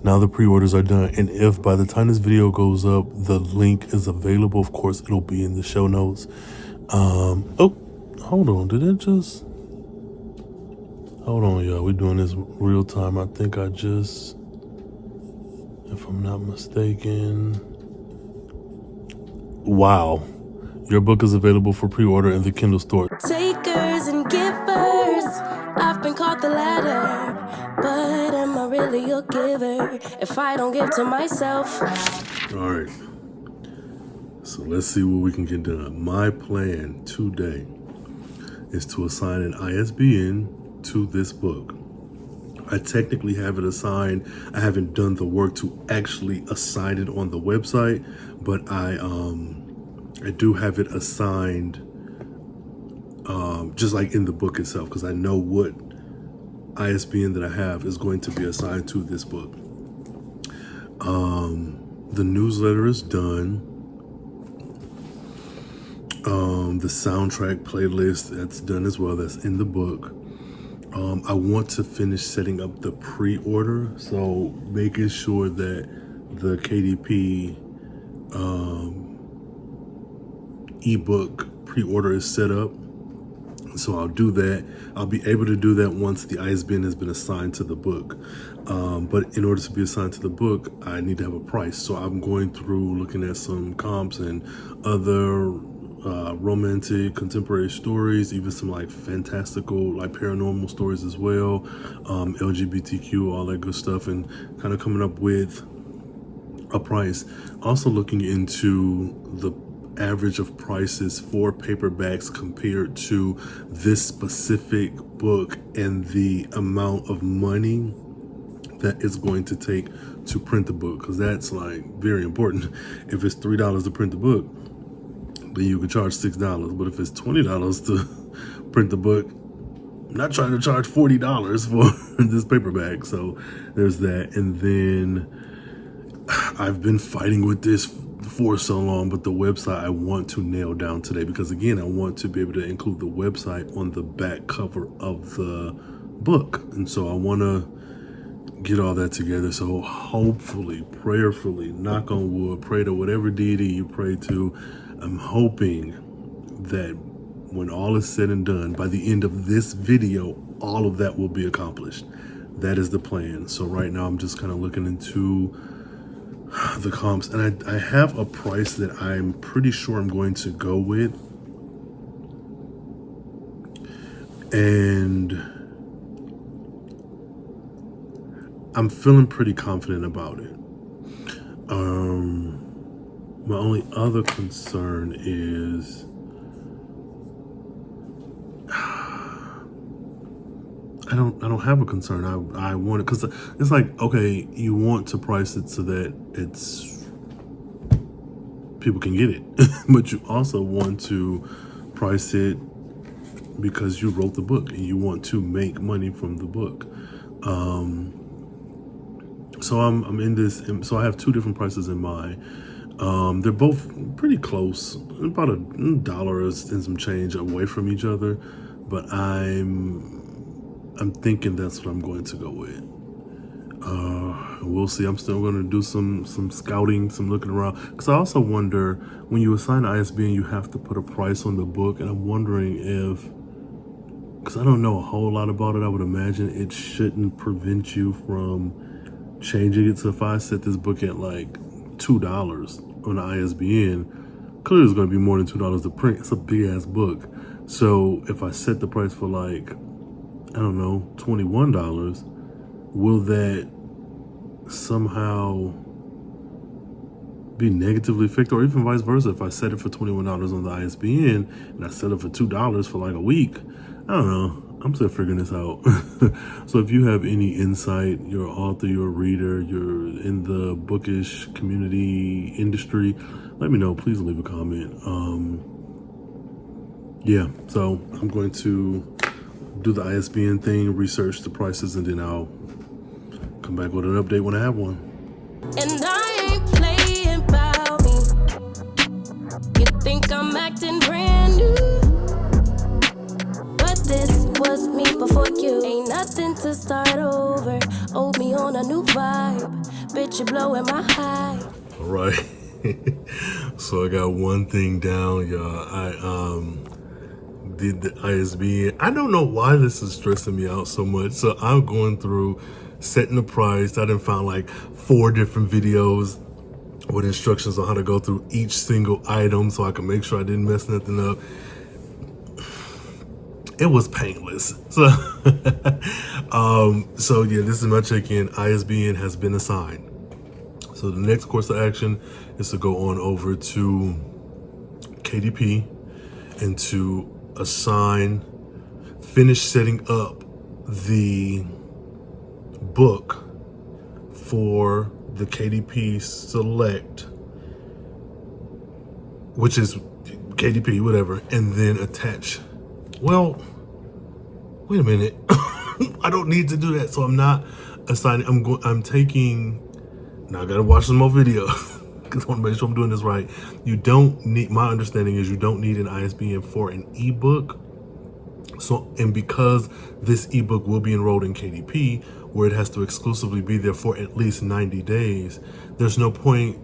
Now the pre-orders are done, and if by the time this video goes up, the link is available, of course, it'll be in the show notes. Oh, hold on. Did it just... Hold on, y'all. We're doing this real time. I think I just... If I'm not mistaken... Wow. Your book is available for pre-order in the Kindle store. Takers and givers, I've been called the latter, but am I really a giver if I don't give to myself? All right. So let's see what we can get done. My plan today is to assign an ISBN to this book. I technically have it assigned. I haven't done the work to actually assign it on the website, but I do have it assigned just like in the book itself, because I know what ISBN that I have is going to be assigned to this book. The newsletter is done. The soundtrack playlist, that's done as well. That's in the book. I want to finish setting up the pre-order, so making sure that the KDP ebook pre-order is set up. So I'll do that. I'll be able to do that once the ISBN has been assigned to the book. But in order to be assigned to the book, I need to have a price. So I'm going through looking at some comps and other romantic contemporary stories, even some like fantastical, like paranormal stories as well, LGBTQ, all that good stuff, and kind of coming up with a price. Also looking into the average of prices for paperbacks compared to this specific book and the amount of money that it's going to take to print the book, because that's like very important. If it's $3 to print the book, then you can charge $6. But if it's $20 to print the book, I'm not trying to charge $40 for this paperback. So there's that. And then I've been fighting with this for so long, but the website I want to nail down today, because again, I want to be able to include the website on the back cover of the book. And so I want to get all that together. So hopefully, prayerfully, knock on wood, pray to whatever deity you pray to. I'm hoping that when all is said and done, by the end of this video, all of that will be accomplished. That is the plan. So right now I'm just kind of looking into the comps, and I have a price that I'm pretty sure I'm going to go with. And I'm feeling pretty confident about it. My only other concern is I don't have a concern. I want it, because it's like, okay, you want to price it so that it's people can get it, but you also want to price it because you wrote the book and you want to make money from the book. So I'm in this, so I have two different prices in mind. They're both pretty close, about $1 and some change away from each other, but I'm thinking that's what I'm going to go with. We'll see. I'm still going to do some scouting, some looking around, because I also wonder, when you assign ISBN, you have to put a price on the book, and I'm wondering if, because I don't know a whole lot about it, I would imagine it shouldn't prevent you from changing it. So if I set this book at like $2 on the ISBN, clearly it's going to be more than $2 to print. It's a big ass book. So if I set the price for like, I don't know, $21, will that somehow be negatively affected? Or even vice versa, if I set it for $21 on the ISBN and I set it for $2 for like a week, I don't know. I'm still figuring this out. So if you have any insight, you're an author, you're a reader, you're in the bookish community industry, let me know. Please leave a comment. Yeah, so I'm going to do the ISBN thing, research the prices, and then I'll come back with an update when I have one. And I ain't playing about me. You think I'm acting brand new, but this was me before you. Ain't nothing to start over. Owe me on a new vibe. got you blowing my high. All right. So I got one thing down, y'all. I did the ISBN. I don't know why this is stressing me out so much. So I'm going through setting the price. I done found like 4 different videos with instructions on how to go through each single item so I can make sure I didn't mess nothing up. It was painless. So, so yeah, this is my check-in. ISBN has been assigned. So the next course of action is to go on over to KDP and to finish setting up the book for the KDP Select, which is KDP, whatever, and then attach. Well, wait a minute. I don't need to do that, so I'm not assigning. I'm taking. Now I gotta watch some more videos because I want to make sure I'm doing this right. You don't need. My understanding is you don't need an ISBN for an ebook. So, and because this ebook will be enrolled in KDP, where it has to exclusively be there for at least 90 days, there's no point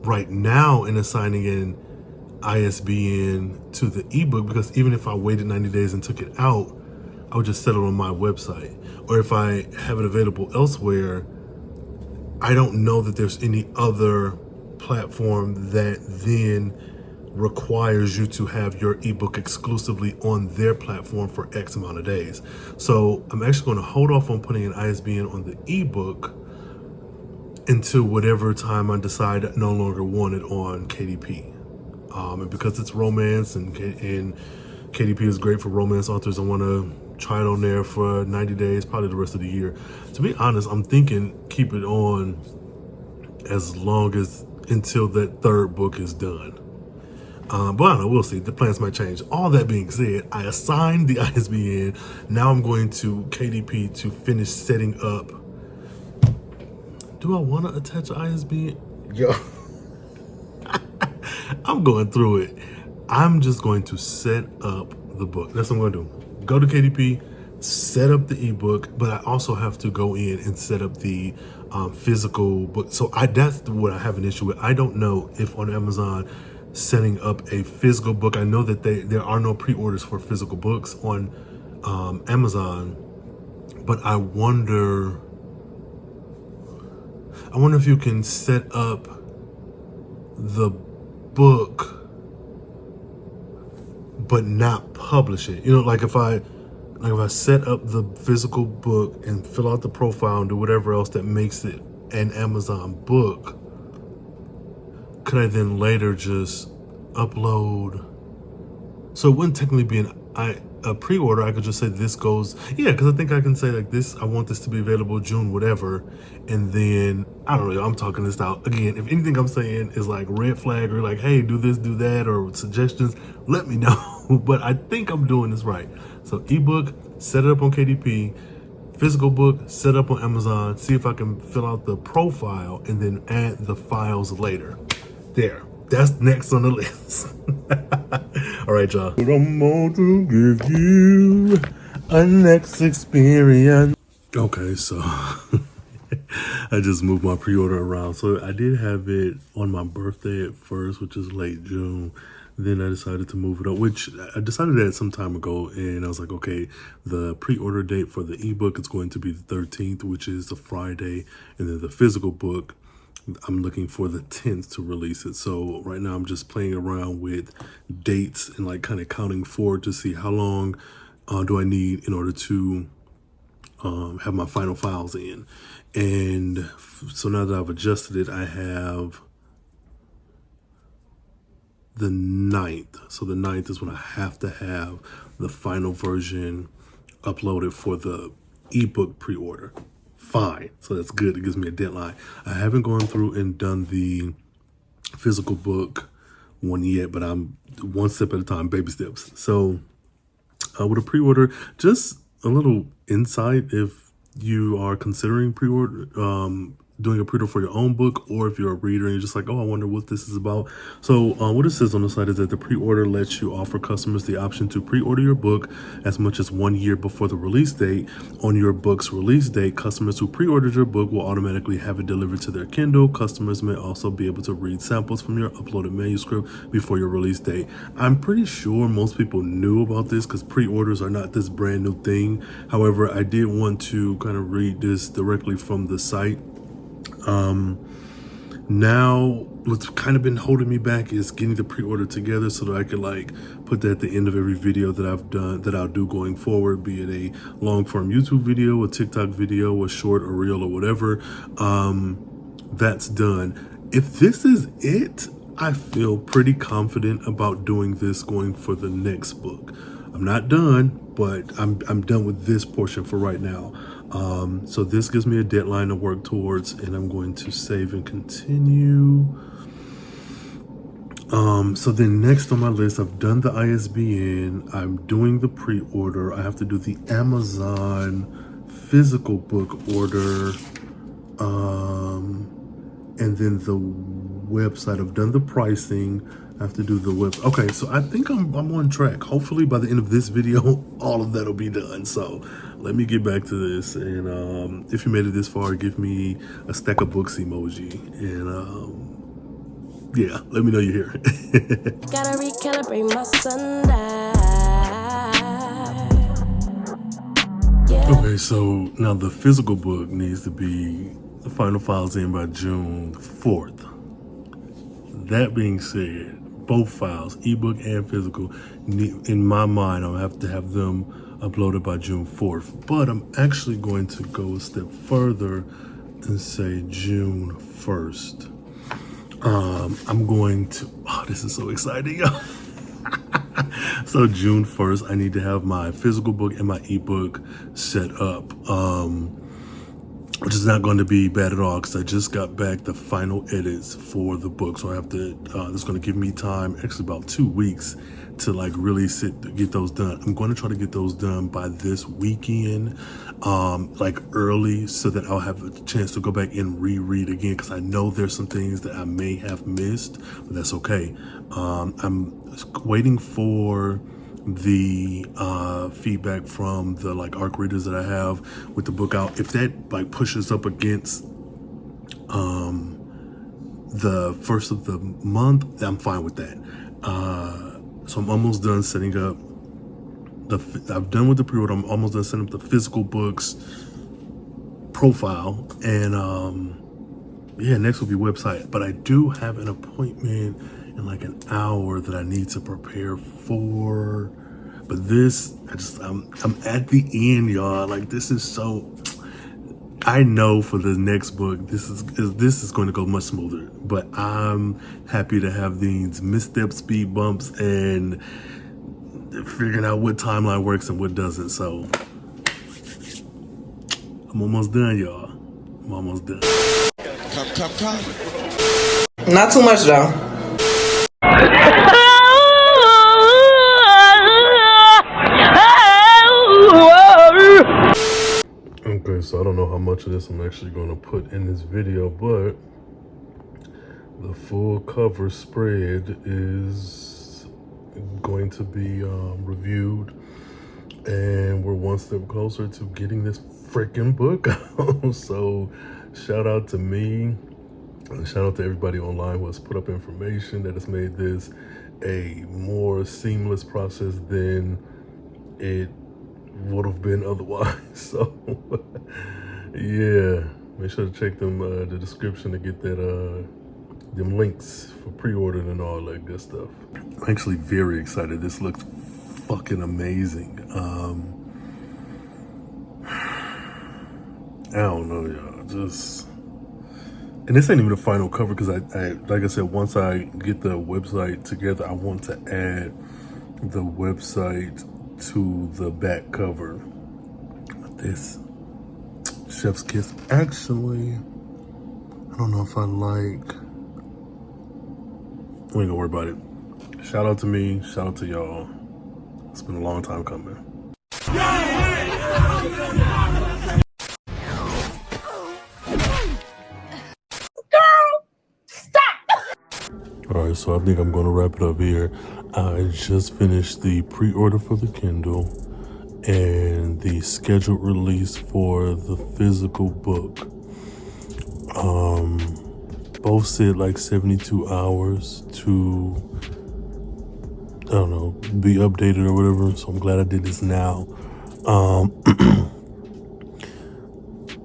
right now in assigning an ISBN to the ebook, because even if I waited 90 days and took it out, I would just set it on my website. Or if I have it available elsewhere, I don't know that there's any other platform that then requires you to have your ebook exclusively on their platform for X amount of days. So I'm actually going to hold off on putting an ISBN on the ebook until whatever time I decide I no longer want it on KDP. And because it's romance and KDP is great for romance authors, I want to try it on there for 90 days, probably the rest of the year. To be honest, I'm thinking keep it on as long as until that 3rd book is done. But I don't know, we'll see. The plans might change. All that being said, I assigned the ISBN. Now I'm going to KDP to finish setting up. Do I want to attach an ISBN? Yo. I'm going through it. I'm just going to set up the book. That's what I'm going to do. Go to KDP, set up the ebook, but I also have to go in and set up the physical book. So that's what I have an issue with. I don't know if on Amazon setting up a physical book, I know that there are no pre-orders for physical books on Amazon, but I wonder if you can set up the book but not publish it. You know, like if I set up the physical book and fill out the profile and do whatever else that makes it an Amazon book, could I then later just upload? So it wouldn't technically be a pre-order. I could just say this goes, yeah, because I think I can say like this, I want this to be available June whatever, and then I don't know, I'm talking this out. Again, if anything I'm saying is like red flag or like, hey, do this, do that, or suggestions, let me know. But I think I'm doing this right. So ebook, set it up on KDP, physical book, set up on Amazon, see if I can fill out the profile and then add the files later. There, that's next on the list. All right, y'all. I'm going to give you a next experience. Okay, so I just moved my pre-order around. So I did have it on my birthday at first, which is late June. Then I decided to move it up, which I decided that some time ago. And I was like, okay, the pre-order date for the ebook is going to be the 13th, which is a Friday. And then the physical book, I'm looking for the 10th to release it. So right now I'm just playing around with dates and like kind of counting forward to see how long do I need in order to have my final files in. And so now that I've adjusted it, I have the 9th. So the 9th is when I have to have the final version uploaded for the ebook pre-order. Fine. So that's good. It gives me a deadline. I haven't gone through and done the physical book one yet, but I'm one step at a time, baby steps. So with a pre-order, just a little insight if you are considering pre-order, doing a pre-order for your own book, or if you're a reader and you're just like, oh, I wonder what this is about. So what it says on the site is that the pre-order lets you offer customers the option to pre-order your book as much as 1 year before the release date. On your book's release date, customers who pre-ordered your book will automatically have it delivered to their Kindle. Customers may also be able to read samples from your uploaded manuscript before your release date. I'm pretty sure most people knew about this because pre-orders are not this brand new thing. However, I did want to kind of read this directly from the site. Now what's kind of been holding me back is getting the pre-order together so that I could like put that at the end of every video that I've done, that I'll do going forward, be it a long form YouTube video, a TikTok video, a short or reel or whatever. That's done. If this is it, I feel pretty confident about doing this going for the next book. I'm not done, but I'm done with this portion for right now. So this gives me a deadline to work towards, and I'm going to save and continue. So then next on my list, I've done the ISBN, I'm doing the pre-order, I have to do the Amazon physical book order, and then the website. I've done the pricing, I have to do the web. Okay, so I think I'm on track. Hopefully by the end of this video, all of that will be done. So let me get back to this, and if you made it this far, give me a stack of books emoji, and yeah, let me know you're here. Gotta recalibrate my sundial. Yeah. Okay, so now the physical book needs to be, the final files in by June 4th. That being said, both files, ebook and physical, in my mind, I'll have to have them uploaded by June 4th. But I'm actually going to go a step further and say June 1st. I'm going to, oh, this is so exciting. So June 1st, I need to have my physical book and my ebook set up, which is not going to be bad at all because I just got back the final edits for the book. So I have to, it's going to give me time, actually about 2 weeks, to like really get those done. I'm going to try to get those done by this weekend, like early, so that I'll have a chance to go back and reread again, because I know there's some things that I may have missed, but that's okay. I'm waiting for the feedback from the like ARC readers that I have with the book out. If that like pushes up against the first of the month, I'm fine with that. So I'm almost done setting up I've done with the pre-order. I'm almost done setting up the physical books profile, and yeah, next will be website. But I do have an appointment in like an hour that I need to prepare for. But this, I'm at the end, y'all. Like, this is so, I know for the next book, this is going to go much smoother. But I'm happy to have these missteps, speed bumps, and figuring out what timeline works and what doesn't. So I'm almost done, y'all. I'm almost done. Come. Not too much, though. Okay, so I don't know how much of this I'm actually going to put in this video, but the full cover spread is going to be reviewed, and we're one step closer to getting this freaking book out. So shout out to me, and shout out to everybody online who has put up information that has made this a more seamless process than it would have been otherwise. So yeah, make sure to check them the description to get that them links for pre-ordering and all that good stuff. I'm actually very excited. This looks fucking amazing. I don't know, y'all. Just, and this ain't even the final cover, because I like I said, once I get the website together, I want to add the website to the back cover. This Chef's Kiss, actually, I don't know if I like, we ain't gonna worry about it. Shout out to me, shout out to y'all. It's been a long time coming. All right, so I think I'm going to wrap it up here. I just finished the pre-order for the Kindle and the scheduled release for the physical book. Both said like 72 hours to, I don't know, be updated or whatever. So I'm glad I did this now. I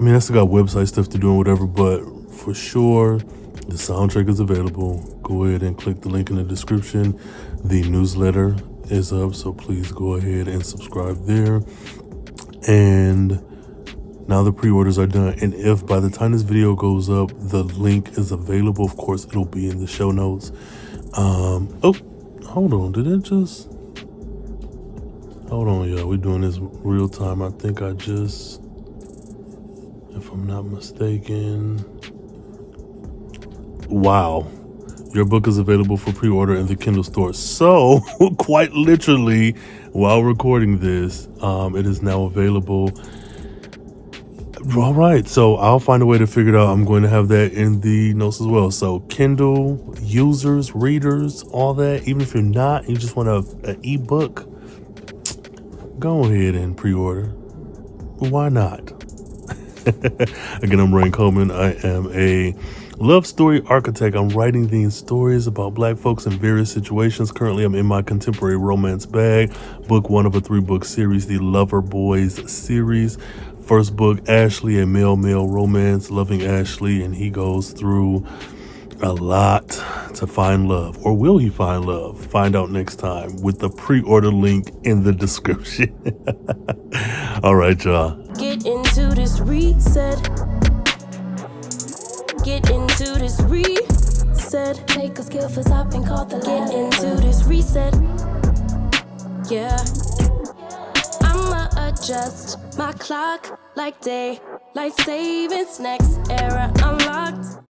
mean, I still got website stuff to do and whatever, but for sure, the soundtrack is available. Go ahead and click the link in the description. The newsletter is up, so please go ahead and subscribe there. And now the pre-orders are done. And if by the time this video goes up, the link is available, of course, it'll be in the show notes. Oh, hold on. Did it just... Hold on, y'all. We're doing this real time. I think I just... If I'm not mistaken... Wow. Your book is available for pre-order in the Kindle store. So, quite literally, while recording this, it is now available. All right. So, I'll find a way to figure it out. I'm going to have that in the notes as well. So, Kindle users, readers, all that. Even if you're not, you just want an ebook, go ahead and pre-order. Why not? Again, I'm 𝘾𝙤𝙡𝙚𝙦. I am a love story architect. I'm writing these stories about Black folks in various situations. Currently, I'm in my contemporary romance bag. Book 1 of a 3-book series, the Lover Boys series. First book, Ashley, a male-male romance, loving Ashley, and he goes through a lot to find love. Or will he find love? Find out next time with the pre-order link in the description. All right, y'all. Get into this reset. Get into this reset. Take a skill for I've been called the ladder. Get into this reset. Yeah. I'ma adjust my clock like daylight savings next era.